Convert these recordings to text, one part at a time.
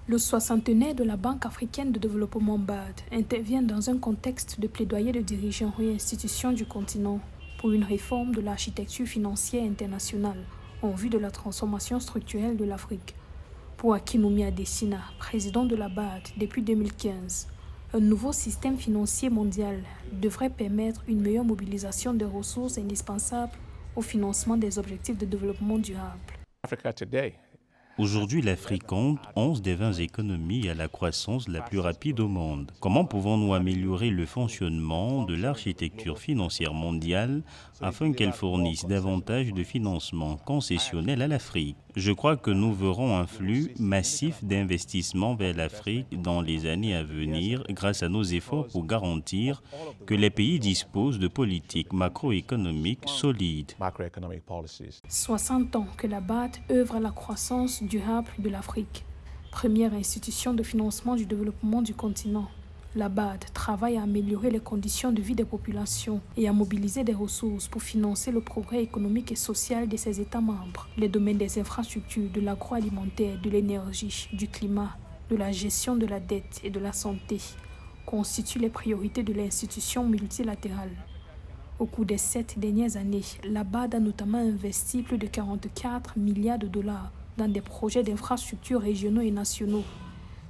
Le soixantenaire de la Banque africaine de développement BAD intervient dans un contexte de plaidoyer de dirigeants et institutions du continent pour une réforme de l'architecture financière internationale en vue de la transformation structurelle de l'Afrique. Pour Akinwumi Adesina, président de la BAD depuis 2015, un nouveau système financier mondial devrait permettre une meilleure mobilisation des ressources indispensables au financement des objectifs de développement durable. Aujourd'hui, l'Afrique compte 11 des 20 économies à la croissance la plus rapide au monde. Comment pouvons-nous améliorer le fonctionnement de l'architecture financière mondiale afin qu'elle fournisse davantage de financement concessionnel à l'Afrique? Je crois que nous verrons un flux massif d'investissements vers l'Afrique dans les années à venir grâce à nos efforts pour garantir que les pays disposent de politiques macroéconomiques solides. 60 ans que la BAD œuvre à la croissance durable de l'Afrique, première institution de financement du développement du continent. La BAD travaille à améliorer les conditions de vie des populations et à mobiliser des ressources pour financer le progrès économique et social de ses États membres. Les domaines des infrastructures, de l'agroalimentaire, de l'énergie, du climat, de la gestion de la dette et de la santé constituent les priorités de l'institution multilatérale. Au cours des 7 dernières années, la BAD a notamment investi plus de 44 milliards de dollars dans des projets d'infrastructures régionaux et nationaux,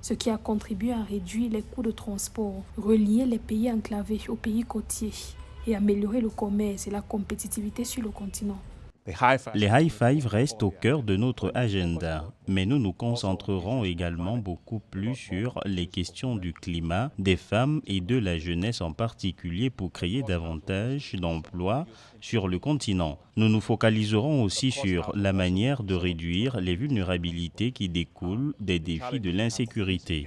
ce qui a contribué à réduire les coûts de transport, relier les pays enclavés aux pays côtiers et améliorer le commerce et la compétitivité sur le continent. Les high five restent au cœur de notre agenda, mais nous nous concentrerons également beaucoup plus sur les questions du climat, des femmes et de la jeunesse en particulier pour créer davantage d'emplois sur le continent. Nous nous focaliserons aussi sur la manière de réduire les vulnérabilités qui découlent des défis de l'insécurité.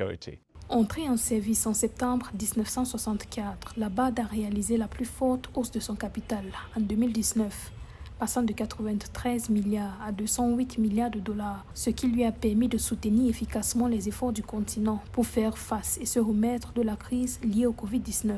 Entrée en service en septembre 1964, la BAD a réalisé la plus forte hausse de son capital en 2019. Passant de 93 milliards à 208 milliards de dollars, ce qui lui a permis de soutenir efficacement les efforts du continent pour faire face et se remettre de la crise liée au Covid-19.